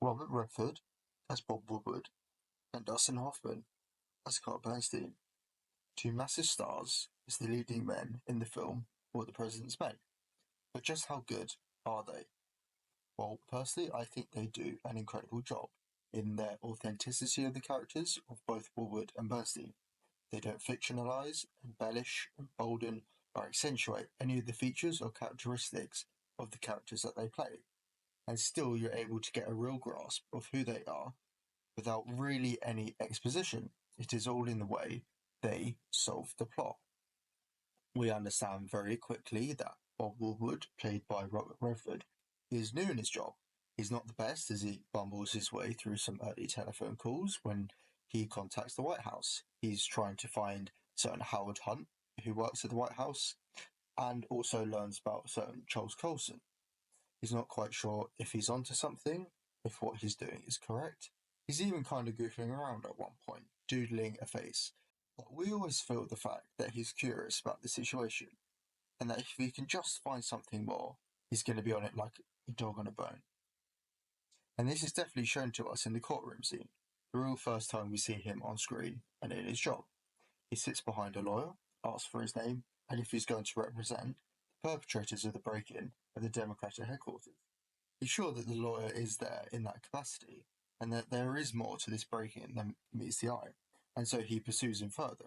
Robert Redford as Bob Woodward, and Dustin Hoffman as Carl Bernstein, two massive stars as the leading men in the film What the President's Men. But just how good are they? Well, personally, I think they do an incredible job in their authenticity of the characters of both Woodward and Bernstein. They don't fictionalize, embellish, embolden, or accentuate any of the features or characteristics of the characters that they play, and still you're able to get a real grasp of who they are without really any exposition. It is all in the way they solve the plot. We understand very quickly that Bob Woodward, played by Robert Redford, is new in his job. He's not the best as he bumbles his way through some early telephone calls when he contacts the White House. He's trying to find certain Howard Hunt, who works at the White House, and also learns about certain Charles Colson. He's not quite sure if he's onto something, if what he's doing is correct. He's even kind of goofing around at one point, doodling a face. But we always feel the fact that he's curious about the situation, and that if he can just find something more, he's going to be on it like a dog on a bone. And this is definitely shown to us in the courtroom scene, the real first time we see him on screen and in his job. He sits behind a lawyer, asks for his name, and if he's going to represent the perpetrators of the break-in at the Democratic headquarters. He's sure that the lawyer is there in that capacity, and that there is more to this break-in than meets the eye, and so he pursues him further,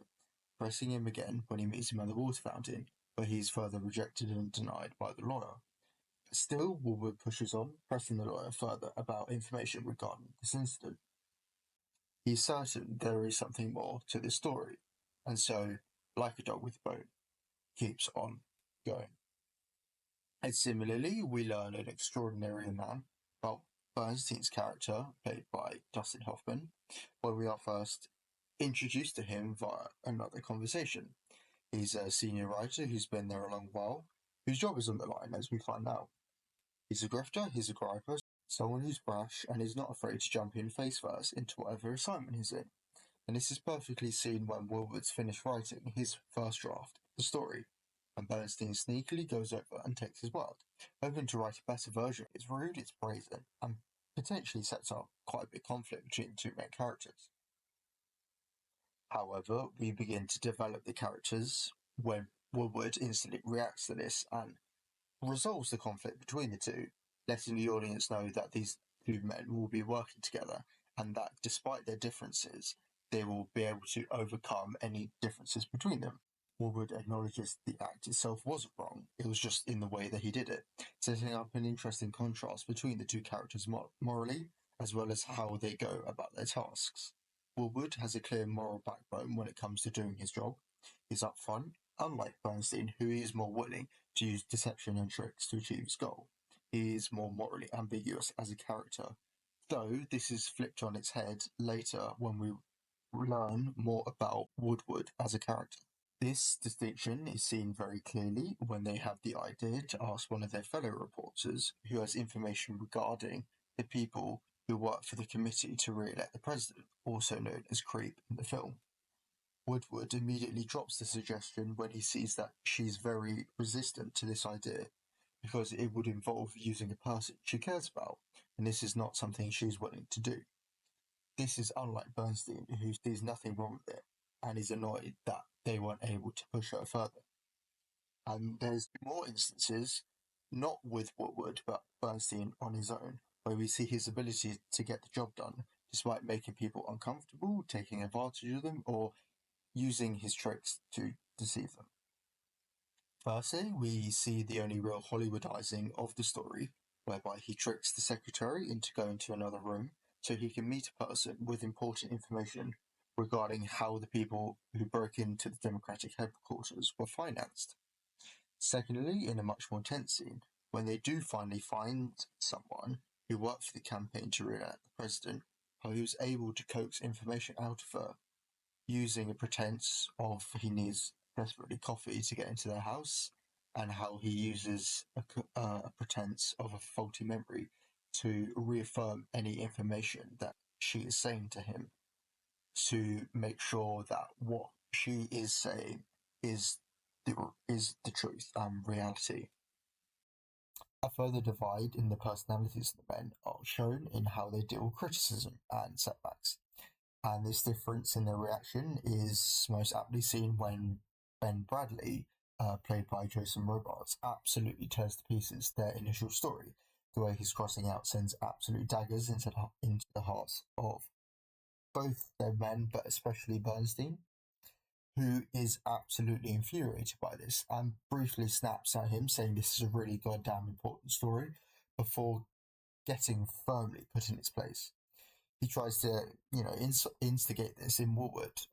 pressing him again when he meets him at the water fountain, where he is further rejected and denied by the lawyer. But still, Woodward pushes on, pressing the lawyer further about information regarding this incident. He's certain there is something more to this story, and so, like a dog with a bone, keeps on going. And similarly, we learn an extraordinary man about Bernstein's character, played by Dustin Hoffman, where we are first introduced to him via another conversation. He's a senior writer who's been there a long while, whose job is on the line, as we find out. He's a grifter, he's a griper, someone who's brash and is not afraid to jump in face first into whatever assignment he's in. And this is perfectly seen when Woodward's finished writing his first draft of the story, and Bernstein sneakily goes over and takes his word, hoping to write a better version. It's rude, it's brazen, and potentially sets up quite a big conflict between the two main characters. However, we begin to develop the characters when Woodward instantly reacts to this and resolves the conflict between the two, letting the audience know that these two men will be working together and that despite their differences, they will be able to overcome any differences between them. Woodward acknowledges the act itself wasn't wrong, it was just in the way that he did it, setting up an interesting contrast between the two characters morally, as well as how they go about their tasks. Woodward has a clear moral backbone when it comes to doing his job. He's upfront, unlike Bernstein, who is more willing to use deception and tricks to achieve his goal. He is more morally ambiguous as a character, though this is flipped on its head later when we learn more about Woodward as a character. This distinction is seen very clearly when they have the idea to ask one of their fellow reporters who has information regarding the people who work for the committee to re-elect the president, also known as Creep in the film. Woodward immediately drops the suggestion when he sees that she's very resistant to this idea, because it would involve using a person she cares about, and this is not something she's willing to do. This is unlike Bernstein, who sees nothing wrong with it, and is annoyed that they weren't able to push her further. And there's more instances, not with Woodward, but Bernstein on his own, where we see his ability to get the job done, despite making people uncomfortable, taking advantage of them, or using his tricks to deceive them. Firstly, we see the only real Hollywoodizing of the story, whereby he tricks the secretary into going to another room so he can meet a person with important information regarding how the people who broke into the Democratic headquarters were financed. Secondly, in a much more tense scene, when they do finally find someone who worked for the campaign to re-elect the president, who's able to coax information out of her using a pretense of he needs desperately coffee to get into their house, and how he uses a pretense of a faulty memory to reaffirm any information that she is saying to him to make sure that what she is saying is the truth and reality. A further divide in the personalities of the men are shown in how they deal with criticism and setbacks. And this difference in their reaction is most aptly seen when Ben Bradley, played by Jason Robards, absolutely tears to pieces their initial story. The way he's crossing out sends absolute daggers into the hearts of both their men, but especially Bernstein, who is absolutely infuriated by this and briefly snaps at him, saying this is a really goddamn important story, before getting firmly put in its place. He tries to, instigate this in Woolwood,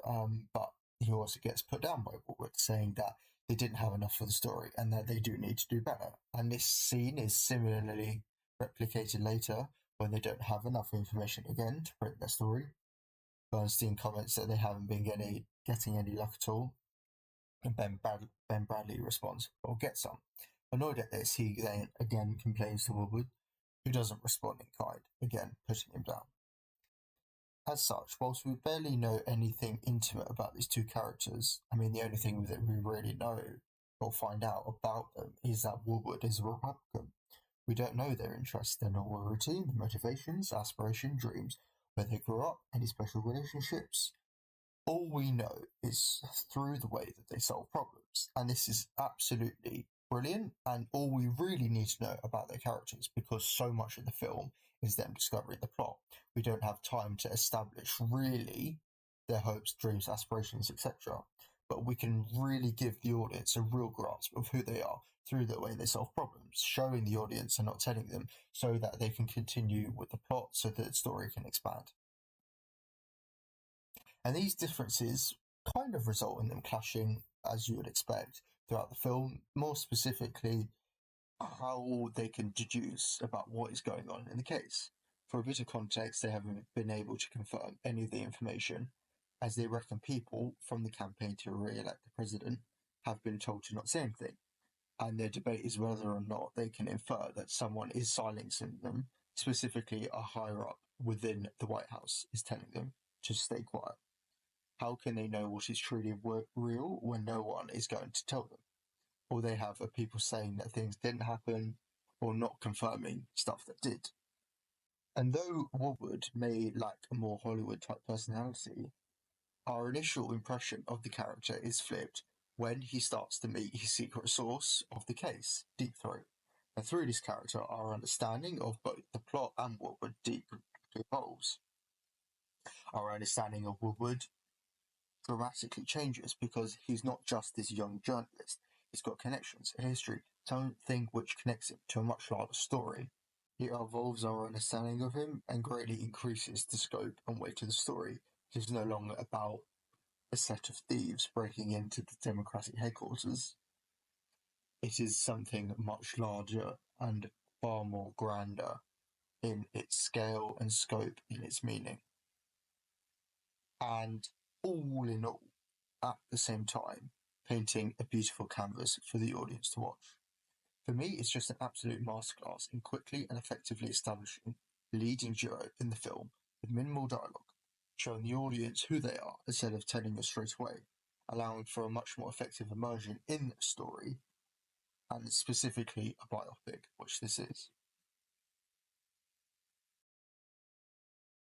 but he also gets put down by Woolwood, saying that they didn't have enough for the story and that they do need to do better. And this scene is similarly replicated later when they don't have enough information again to print their story. Bernstein comments that they haven't been getting any luck at all, and Ben Bradley responds, "Well, get some." Annoyed at this, he then again complains to Woolwood, who doesn't respond in kind, again putting him down. As such, whilst we barely know anything intimate about these two characters, I mean, the only thing that we really know or find out about them is that Woolwood is a Republican. We don't know their interests, their normal routine, their motivations, aspirations, dreams, where they grew up, any special relationships. All we know is through the way that they solve problems. And this is absolutely brilliant, and all we really need to know about their characters, because so much of the film is them discovering the plot. We don't have time to establish really their hopes, dreams, aspirations, etc. But we can really give the audience a real grasp of who they are through the way they solve problems, showing the audience and not telling them, so that they can continue with the plot, so that the story can expand. And these differences kind of result in them clashing, as you would expect, throughout the film, more specifically, how they can deduce about what is going on in the case. For a bit of context, they haven't been able to confirm any of the information, as they reckon people from the campaign to re-elect the president have been told to not say anything, and their debate is whether or not they can infer that someone is silencing them, specifically a higher up within the White House is telling them to stay quiet. How can they know what is truly real when no one is going to tell them? All they have are people saying that things didn't happen or not confirming stuff that did. And though Woolwood may lack a more Hollywood type personality, our initial impression of the character is flipped when he starts to meet his secret source of the case, Deep Throat. And through this character, our understanding of both the plot and Woolwood deeply evolves. Our understanding of Woolwood dramatically changes, because he's not just this young journalist. He's got connections, a history, something which connects him to a much larger story. It evolves our understanding of him and greatly increases the scope and weight of the story. It is no longer about a set of thieves breaking into the Democratic headquarters. It is something much larger and far more grander in its scale and scope, in its meaning. And all in all, at the same time, painting a beautiful canvas for the audience to watch. For me, it's just an absolute masterclass in quickly and effectively establishing the leading duo in the film with minimal dialogue, showing the audience who they are instead of telling us straight away, allowing for a much more effective immersion in the story, and specifically a biopic, which this is.